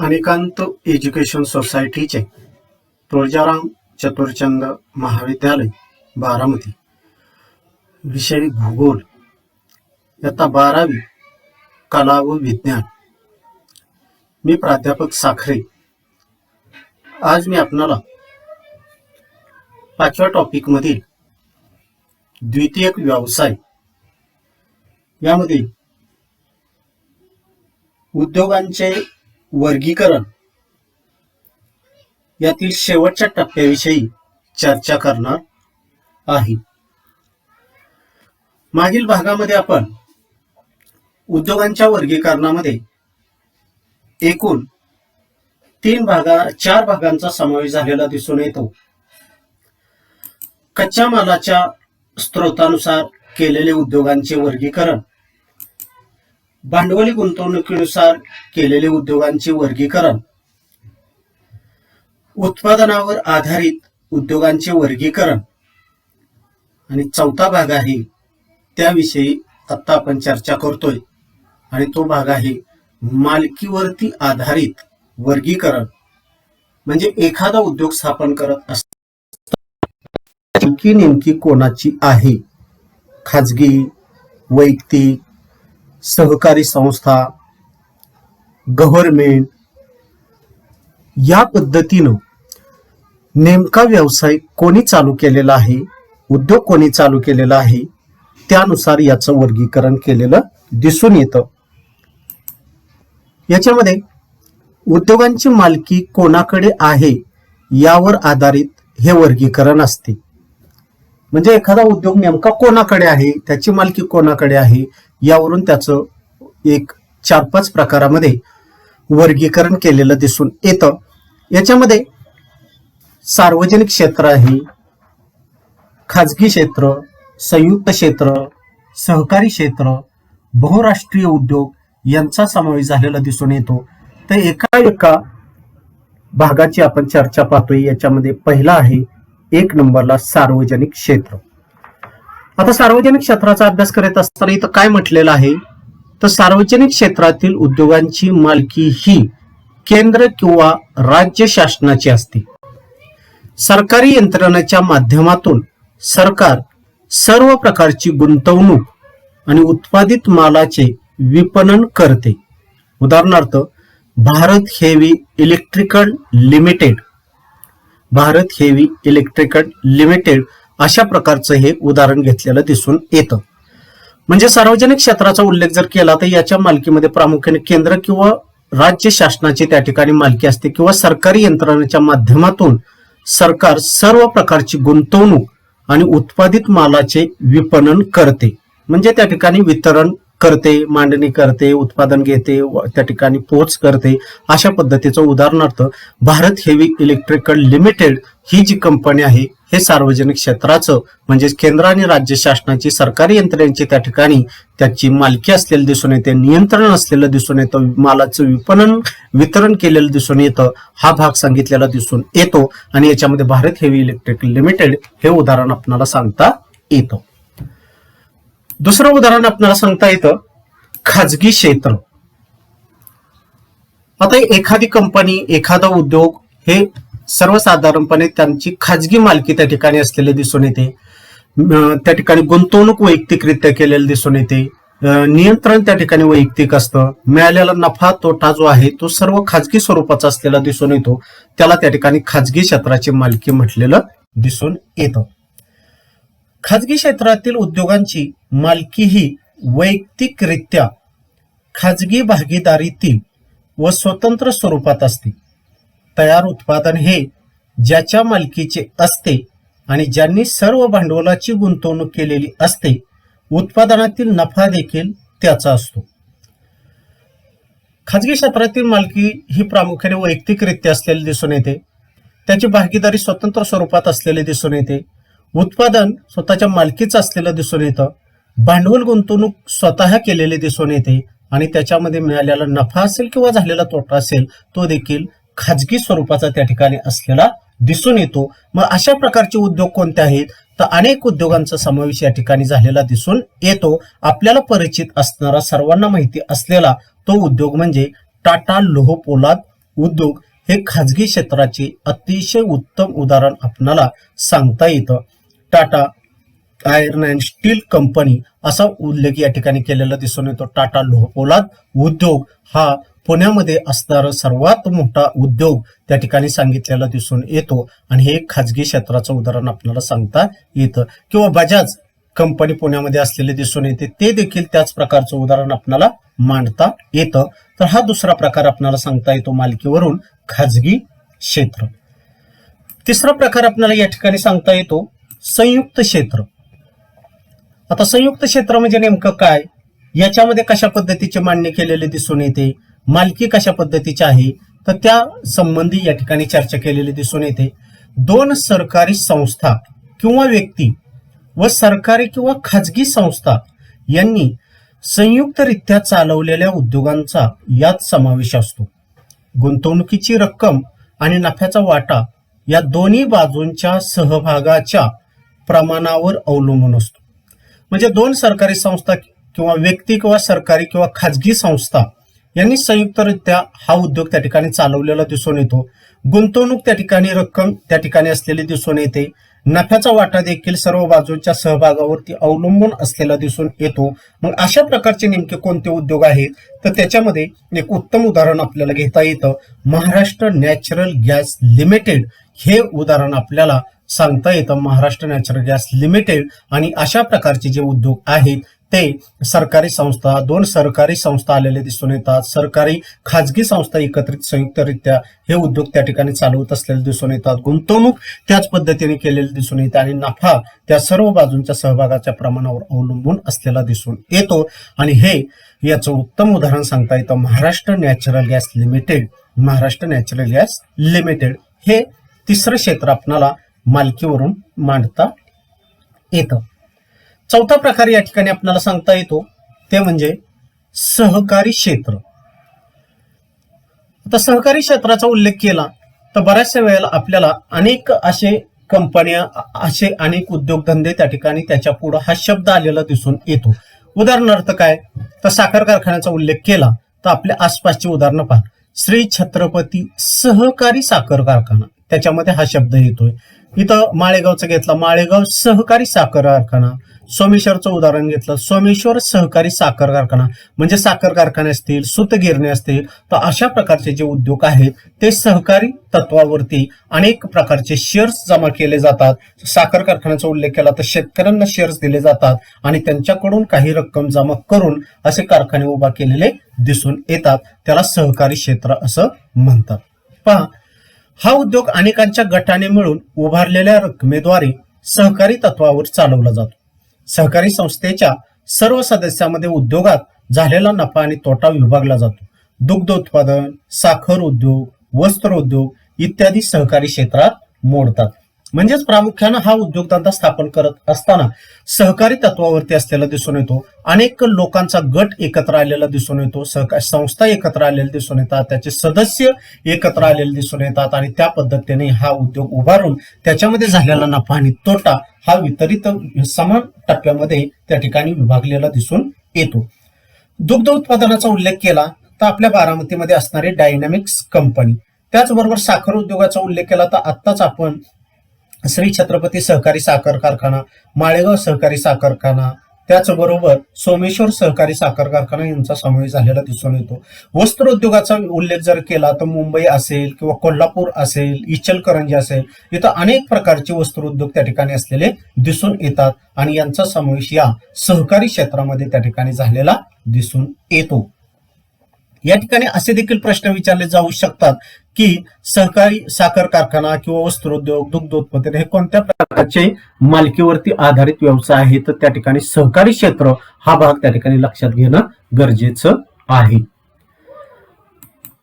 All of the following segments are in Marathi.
अनेकांत एज्युकेशन सोसायटीचे तुळजाराम चतुरचंद महाविद्यालय बारामती, विषय भूगोल, इयत्ता 12वी, कला व विज्ञान। मी प्राध्यापक साखरे। आज मी आपणाला 5व्या टॉपिक मधील द्वितीयक व्यवसाय यामध्ये उद्योगांचे वर्गीकरण यातील शेवटच्या टप्प्याविषयी चर्चा करणार आहे। मागील भागामध्ये आपण उद्योगांच्या वर्गीकरणामध्ये एकूण 4 भागांचा समावेश झालेला दिसून येतो। कच्च्या मालाच्या स्त्रोतानुसार केलेले उद्योगांचे वर्गीकरण, भांडवली गुंतवणुकीनुसार केलेले उद्योगांचे वर्गीकरण, उत्पादनावर आधारित उद्योगांचे वर्गीकरण आणि चौथा भाग आहे त्याविषयी आता आपण चर्चा करतोय आणि तो भाग आहे मालकीवरती आधारित वर्गीकरण। म्हणजे एखादा उद्योग स्थापन करत असताना मालकी नेमकी कोणाची आहे, खाजगी, वैयक्तिक, सहकारी संस्था, गव्हर्नमेंट, या पद्धतीनं नेमका व्यवसाय कोणी चालू केलेला आहे, उद्योग कोणी चालू केलेला आहे, त्यानुसार याचं वर्गीकरण केलेलं दिसून येतं। याच्यामध्ये उद्योगांची मालकी कोणाकडे आहे यावर आधारित हे वर्गीकरण असते। म्हणजे एखादा उद्योग नेमका कोणाकडे आहे, त्याची मालकी कोणाकडे आहे, यावरून त्याचं एक 4-5 प्रकारामध्ये वर्गीकरण केलेलं दिसून येतं। याच्यामध्ये सार्वजनिक क्षेत्र आहे, खाजगी क्षेत्र, संयुक्त क्षेत्र, सहकारी क्षेत्र, बहुराष्ट्रीय उद्योग यांचा समावेश झालेला दिसून येतो। तर एका भागाची आपण चर्चा पाहतोय। याच्यामध्ये पहिला आहे 1 नंबरला सार्वजनिक क्षेत्र। आता सार्वजनिक क्षेत्राचा अभ्यास करत असताना इथं काय म्हटलेलं आहे, तर सार्वजनिक क्षेत्रातील उद्योगांची मालकी ही केंद्र किंवा राज्य शासनाची असते। सरकारी यंत्रणेच्या माध्यमातून सरकार सर्व प्रकारची गुंतवणूक आणि उत्पादित मालाचे विपणन करते। उदाहरणार्थ भारत हेवी इलेक्ट्रिकल लिमिटेड अशा प्रकारचं हे उदाहरण घेतलेलं दिसून येतं। म्हणजे सार्वजनिक क्षेत्राचा उल्लेख जर केला तर याच्या मालकीमध्ये प्रामुख्याने केंद्र किंवा राज्य शासनाची त्या ठिकाणी मालकी असते किंवा सरकारी यंत्रणेच्या माध्यमातून सरकार सर्व प्रकारची गुंतवणूक आणि उत्पादित मालाचे विपणन करते। म्हणजे त्या ठिकाणी वितरण करते, मांडणी करते, उत्पादन घेते, त्या ठिकाणी पोच करते। अशा पद्धतीचं उदाहरणार्थ भारत हेवी इलेक्ट्रिकल लिमिटेड ही जी कंपनी आहे हे सार्वजनिक क्षेत्राचं म्हणजे केंद्र आणि राज्य शासनाची सरकारी यंत्रणेची त्या ठिकाणी त्याची मालकी असलेली दिसून येते, नियंत्रण असलेलं दिसून येतं, मालाचं वितरण केलेलं दिसून येतं। हा भाग सांगितलेला दिसून येतो आणि याच्यामध्ये भारत हेवी इलेक्ट्रिकल लिमिटेड हे उदाहरण आपल्याला सांगता येतं। दुसरं उदाहरण आपल्याला सांगता येतं खाजगी क्षेत्र। आता एखादी कंपनी, एखादा उद्योग हे सर्वसाधारणपणे त्यांची खाजगी मालकी त्या ठिकाणी असलेले दिसून येते। त्या ठिकाणी गुंतवणूक वैयक्तिकरित्या केलेली दिसून येते, नियंत्रण त्या ठिकाणी वैयक्तिक असतं, मिळालेला नफा तोटा जो आहे तो सर्व खाजगी स्वरूपाचा असलेला दिसून येतो। त्याला त्या ठिकाणी खाजगी क्षेत्राची मालकी म्हटलेलं दिसून येतं। खाजगी क्षेत्रातील उद्योगांची मालकी ही वैयक्तिकरित्या खाजगी भागीदारीतील व स्वतंत्र स्वरूपात असते। तयार उत्पादन हे ज्याच्या मालकीचे असते आणि ज्यांनी सर्व भांडवलाची गुंतवणूक केलेली असते, उत्पादनातील नफा देखील त्याचा असतो। खाजगी क्षेत्रातील मालकी ही प्रामुख्याने वैयक्तिकरित्या असलेली दिसून येते, त्याची भागीदारी स्वतंत्र स्वरूपात असलेली दिसून येते, उत्पादन स्वतःच्या मालकीचं असलेलं दिसून येतं, भांडवल गुंतवणूक स्वतः केलेले दिसून येते आणि त्याच्यामध्ये मिळालेला नफा असेल किंवा झालेला तोटा असेल तो देखील खाजगी स्वरूपाचा त्या ठिकाणी असलेला दिसून येतो। मग अशा प्रकारचे उद्योग कोणते आहेत, तर अनेक उद्योगांचा समावेश या ठिकाणी झालेला दिसून येतो। आपल्याला परिचित असणारा, सर्वांना माहिती असलेला तो उद्योग म्हणजे टाटा लोह पोलाद उद्योग हे खाजगी क्षेत्राचे अतिशय उत्तम उदाहरण आपल्याला सांगता येतं. Tata iron and still company असा उल्लेख या ठिकाणी केलेला दिसून येतो. टाटा लोह पोलाद उद्योग हा पुण्यामध्ये असणारा सर्वात मोठा उद्योग त्या ठिकाणी सांगितलेला दिसून येतो आणि हे खाजगी क्षेत्राचं उदाहरण आपल्याला सांगता येतं. किंवा बजाज कंपनी पुण्यामध्ये असलेले दिसून येते, ते देखील त्याच प्रकारचं उदाहरण आपल्याला मांडता येतं. तर हा दुसरा प्रकार आपल्याला सांगता येतो मालकीवरून खाजगी क्षेत्र. तिसरा प्रकार आपल्याला या ठिकाणी सांगता येतो संयुक्त क्षेत्र. आता संयुक्त क्षेत्र म्हणजे नेमकं काय, याच्यामध्ये कशा पद्धतीचे मांडणी केलेले दिसून येते, मालकी कशा पद्धतीची आहे, तर त्या संबंधी या ठिकाणी चर्चा केलेली दिसून येते. दोन सरकारी संस्था किंवा व्यक्ती व सरकारी किंवा खाजगी संस्था यांनी संयुक्तरित्या चालवलेल्या उद्योगांचा यात समावेश असतो. गुंतवणुकीची रक्कम आणि नफ्याचा वाटा या दोन्ही बाजूंच्या सहभागाच्या प्रमाणावर अवलंबून असतो. म्हणजे दोन सरकारी संस्था किंवा व्यक्ती किंवा सरकारी किंवा खाजगी संस्था यांनी संयुक्तरित्या हा उद्योग त्या ठिकाणी चालवलेला दिसून येतो. गुंतवणूक त्या ठिकाणी रक्कम त्या ठिकाणी असलेली दिसून येते. नफ्याचा वाटा देखील सर्व बाजूंच्या सहभागावरती अवलंबून असलेला दिसून येतो. मग अशा प्रकारचे नेमके कोणते उद्योग आहेत, तर त्याच्यामध्ये एक उत्तम उदाहरण आपल्याला घेता येतं. महाराष्ट्र नॅचरल गॅस लिमिटेड हे उदाहरण आपल्याला सांगता येतं. महाराष्ट्र नॅचरल गॅस लिमिटेड आणि अशा प्रकारचे जे उद्योग आहेत ते सरकारी संस्था, दोन सरकारी संस्था आलेले दिसून येतात. सरकारी खाजगी संस्था एकत्रित संयुक्तरित्या हे उद्योग त्या ठिकाणी चालवत असलेले दिसून येतात. गुंतवणूक त्याच पद्धतीने केलेली दिसून येते आणि नफा त्या सर्व बाजूंच्या सहभागाच्या प्रमाणावर अवलंबून असलेला दिसून येतो. आणि हे याचं उत्तम उदाहरण सांगता येतं Maharashtra natural gas limited. Maharashtra natural gas limited हे तिसरं क्षेत्र आपल्याला मालकीवरून मांडता येतं. चौथा प्रकार या ठिकाणी आपल्याला सांगता येतो ते म्हणजे सहकारी क्षेत्र. आता सहकारी क्षेत्राचा उल्लेख केला तर बऱ्याचशा वेळेला आपल्याला अनेक असे कंपन्या, असे अनेक उद्योगधंदे त्या ठिकाणी त्याच्या पुढे हा शब्द आलेला दिसून येतो. उदाहरणार्थ काय, तर साखर कारखान्याचा उल्लेख केला तर आपल्या आसपासची उदाहरणं पहा. श्री छत्रपती सहकारी साखर कारखाना, त्याच्यामध्ये हा शब्द येतोय. इथं माळेगावचं घेतला, माळेगाव सहकारी साखर कारखाना. सोमेश्वरचं उदाहरण घेतलं, सोमेश्वर सहकारी साखर कारखाना. म्हणजे साखर कारखाने असतील, सूतगिरणी असतील, तर अशा प्रकारचे जे उद्योग आहेत ते सहकारी तत्वावरती अनेक प्रकारचे शेअर्स जमा केले जातात. साखर कारखान्याचा उल्लेख केला तर शेतकऱ्यांना शेअर्स दिले जातात आणि त्यांच्याकडून काही रक्कम जमा करून असे कारखाने उभा केलेले दिसून येतात. त्याला सहकारी क्षेत्र असं म्हणतात. पहा, हा उद्योग अनेकांच्या गटाने मिळून उभारलेल्या रकमेद्वारे सहकारी तत्वावर चालवला जातो. सहकारी संस्थेच्या सर्व सदस्यांमध्ये उद्योगात झालेला नफा आणि तोटा विभागला जातो. दुग्ध उत्पादन, साखर उद्योग, वस्त्र उद्योग इत्यादी सहकारी क्षेत्रात मोडतात. म्हणजेच प्रामुख्यानं हा उद्योगधंदा स्थापन करत असताना सहकारी तत्वावरती असलेला दिसून येतो. अनेक लोकांचा गट एकत्र आलेला दिसून येतो, सहकारी संस्था एकत्र आलेल्या दिसून येतात, त्याचे सदस्य एकत्र आलेले दिसून येतात आणि त्या पद्धतीने हा उद्योग उभारून त्याच्यामध्ये झालेला नफा आणि तोटा हा वितरित समान टप्प्यामध्ये त्या ठिकाणी विभागलेला दिसून येतो. दुग्ध उत्पादनाचा उल्लेख केला तर आपल्या बारामतीमध्ये असणारी डायनॅमिक्स कंपनी, त्याचबरोबर साखर उद्योगाचा उल्लेख केला तर आत्ताच आपण श्री छत्रपती सहकारी साखर कारखाना, माळेगाव सहकारी साखर कारखाना, त्याचबरोबर सोमेश्वर सहकारी साखर कारखाना यांचा समावेश झालेला दिसून येतो. वस्त्र उद्योगाचा उल्लेख जर केला तर मुंबई असेल किंवा कोल्हापूर असेल, इचलकरंजी असेल, इथं अनेक प्रकारचे वस्त्र उद्योग त्या ठिकाणी असलेले दिसून येतात आणि यांचा समावेश या सहकारी क्षेत्रामध्ये त्या ठिकाणी झालेला दिसून येतो. या ठिकाणी असे देखील प्रश्न विचारले जाऊ शकतात की सहकारी साखर कारखाना किंवा वस्त्रोद्योग, दुग्ध उत्पादन हे कोणत्या प्रकारचे मालकीवरती आधारित व्यवसाय आहे, तर त्या ठिकाणी सहकारी क्षेत्र हा भाग त्या ठिकाणी लक्षात घेणं गरजेचं आहे.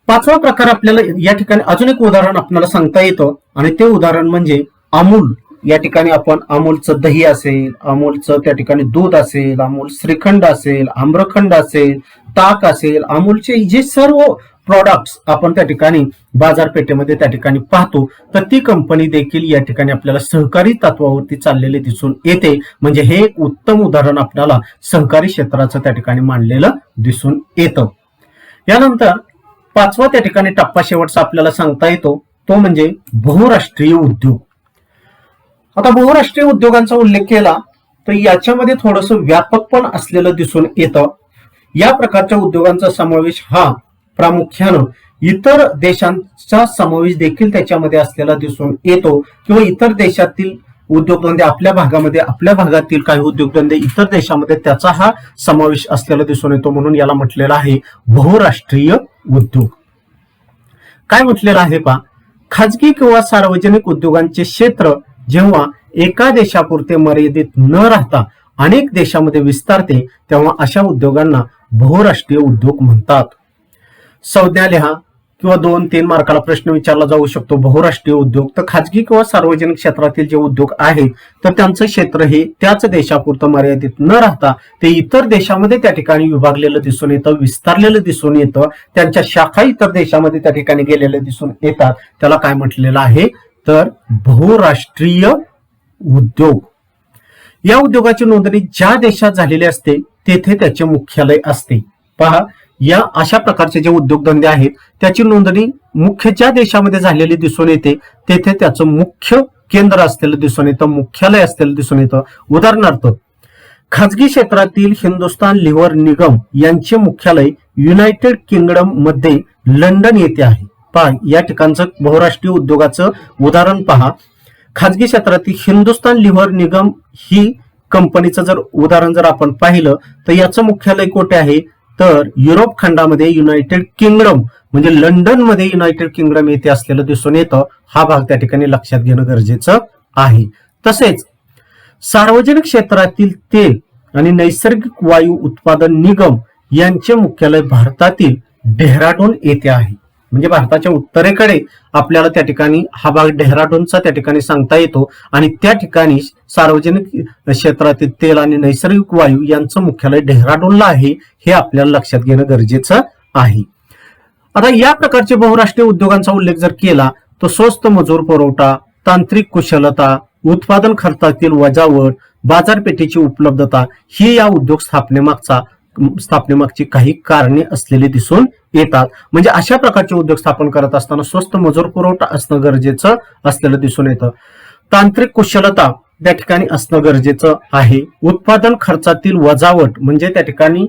पाचवा प्रकार आपल्याला या ठिकाणी अजून एक उदाहरण आपल्याला सांगता येतं आणि ते उदाहरण म्हणजे अमूल. या ठिकाणी आपण अमूलचं दही असेल, अमूलचं त्या ठिकाणी दूध असेल, अमूल श्रीखंड असेल, आम्रखंड असेल, ताक असेल, अमूलचे जे सर्व प्रॉडक्ट्स आपण त्या ठिकाणी बाजारपेठेमध्ये त्या ठिकाणी पाहतो, तर ती कंपनी देखील या ठिकाणी आपल्याला सहकारी तत्वावरती चाललेली दिसून येते. म्हणजे हे एक उत्तम उदाहरण आपल्याला सहकारी क्षेत्राचं त्या ठिकाणी मांडलेलं दिसून येतं. यानंतर पाचवा त्या ठिकाणी टप्पा शेवटचा आपल्याला सांगता येतो तो म्हणजे बहुराष्ट्रीय उद्योग. आता बहुराष्ट्रीय उद्योगांचा उल्लेख केला तर याच्यामध्ये थोडस व्यापक पण असलेलं दिसून येतं. या प्रकारच्या उद्योगांचा समावेश हा प्रामुख्यानं इतर देशांचा समावेश देखील त्याच्यामध्ये असलेला दिसून येतो किंवा इतर देशातील उद्योगधंदे आपल्या भागातील काही उद्योगधंदे इतर देशामध्ये त्याचा हा समावेश असलेला दिसून येतो, म्हणून याला म्हटलेलं आहे बहुराष्ट्रीय उद्योग. काय म्हटलेलं आहे पहा, खाजगी किंवा सार्वजनिक उद्योगांचे क्षेत्र जेव्हा एका देशापुरते मर्यादित न राहता अनेक देशामध्ये विस्तारते तेव्हा अशा उद्योगांना बहुराष्ट्रीय उद्योग म्हणतात. संज्ञा लिहा किंवा 2-3 मार्काला प्रश्न विचारला जाऊ शकतो. बहुराष्ट्रीय उद्योग तर खाजगी किंवा सार्वजनिक क्षेत्रातील जे उद्योग आहेत तर त्यांचं क्षेत्र हे त्याच देशापुरतं मर्यादित न राहता ते इतर देशामध्ये त्या ठिकाणी विभागलेलं दिसून येतं, विस्तारलेलं दिसून येतं, त्यांच्या शाखा इतर देशामध्ये त्या ठिकाणी गेलेल्या दिसून येतात. त्याला काय म्हटलेलं आहे तर बहुराष्ट्रीय उद्योग. या उद्योगाची नोंदणी ज्या देशात झालेली असते तेथे त्याचे मुख्यालय असते. पहा, या अशा प्रकारचे जे उद्योगधंदे आहेत त्याची नोंदणी मुख्य ज्या देशामध्ये झालेली दिसून येते तेथे त्याचं मुख्य केंद्र असलेलं दिसून येतं, मुख्यालय असलेलं दिसून येतं. उदाहरणार्थ, खाजगी क्षेत्रातील हिंदुस्थान लिव्हर निगम यांचे मुख्यालय युनायटेड किंगडम मध्ये लंडन येथे आहे. पहा, या ठिकाणचं बहुराष्ट्रीय उद्योगाचं उदाहरण पहा. खाजगी क्षेत्रातील हिंदुस्थान लिव्हर निगम ही कंपनीचं जर उदाहरण जर आपण पाहिलं तर याचं मुख्यालय कुठे आहे तर युरोप खंडामध्ये युनायटेड किंगडम म्हणजे लंडन मध्ये युनायटेड किंगडम येथे असलेलं दिसून येतं. हा भाग त्या ठिकाणी लक्षात घेणं गरजेचं आहे. तसेच सार्वजनिक क्षेत्रातील तेल आणि नैसर्गिक वायू उत्पादन निगम यांचे मुख्यालय भारतातील डेहराडून येथे आहे. म्हणजे भारताच्या उत्तरेकडे आपल्याला त्या ठिकाणी हा भाग डेहराडूनचा त्या ठिकाणी सांगता येतो आणि त्या ठिकाणी सार्वजनिक क्षेत्रातील तेल आणि नैसर्गिक वायू यांचं मुख्यालय डेहराडूनला आहे, हे आपल्याला लक्षात घेणं गरजेचं आहे. आता या प्रकारचे बहुराष्ट्रीय उद्योगांचा उल्लेख जर केला तर स्वस्त मजूर पुरवठा, तांत्रिक कुशलता, उत्पादन खर्चातील वजावट, बाजारपेठेची उपलब्धता ही या उद्योग स्थापनेमागची काही कारणे असलेली दिसून येतात. म्हणजे अशा प्रकारचे उद्योग स्थापन करत असताना स्वस्त मजूर पुरवठा असणं गरजेचं असलेलं दिसून येतं. तांत्रिक कुशलता त्या ठिकाणी असणं गरजेचं आहे. उत्पादन खर्चातील वजावट म्हणजे त्या ठिकाणी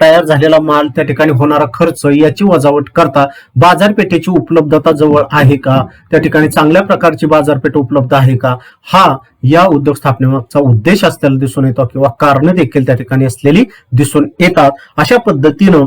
तयार झालेला माल त्या ठिकाणी होणारा खर्च याची वजावट करता बाजारपेठेची उपलब्धता जवळ आहे का, त्या ठिकाणी चांगल्या प्रकारची बाजारपेठ उपलब्ध आहे का, हा या उद्योग स्थापनेमागचा उद्देश असलेला दिसून येतो किंवा कारण देखील त्या ठिकाणी असलेली दिसून येतात. अशा पद्धतीनं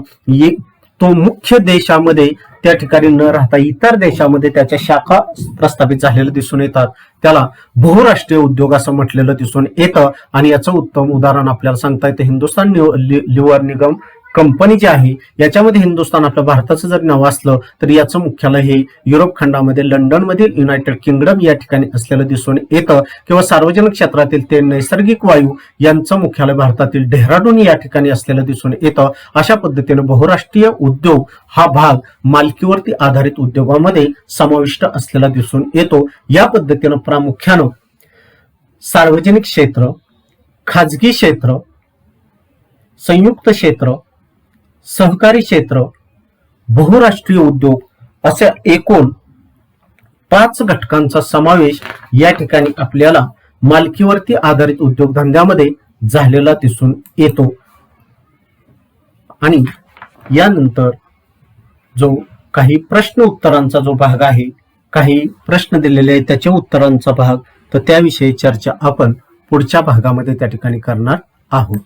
तो मुख्य देशामध्ये त्या ठिकाणी न राहता इतर देशामध्ये त्याच्या शाखा प्रस्थापित झालेल्या दिसून येतात. त्याला बहुराष्ट्रीय उद्योग असं म्हटलेलं दिसून येतं आणि याचं उत्तम उदाहरण आपल्याला सांगता येतं. हिंदुस्थान लिव्हर निगम कंपनी जी आहे याच्यामध्ये हिंदुस्थान आपलं भारताचं जर नाव असलं तर याचं मुख्यालय हे युरोप खंडामध्ये लंडन मधील युनायटेड किंगडम या ठिकाणी असलेलं दिसून येतं. किंवा सार्वजनिक क्षेत्रातील ते नैसर्गिक वायू यांचं मुख्यालय भारतातील डेहराडून या ठिकाणी असलेलं दिसून येतं. अशा पद्धतीने बहुराष्ट्रीय उद्योग हा भाग मालकीवरती आधारित उद्योगामध्ये समाविष्ट असलेला दिसून येतो. या पद्धतीनं प्रामुख्यानं सार्वजनिक क्षेत्र, खाजगी क्षेत्र, संयुक्त क्षेत्र, सहकारी क्षेत्र, बहुराष्ट्रीय उद्योग अशा एकूण 5 घटकांचा समावेश या ठिकाणी आपल्याला मालकीवरती आधारित उद्योगधंद्यामध्ये झालेला दिसून येतो. आणि यानंतर जो काही प्रश्न उत्तरांचा जो भाग आहे, काही प्रश्न दिलेले आहेत त्याच्या उत्तरांचा भाग, तर त्याविषयी चर्चा आपण पुढच्या भागामध्ये त्या ठिकाणी करणार आहोत.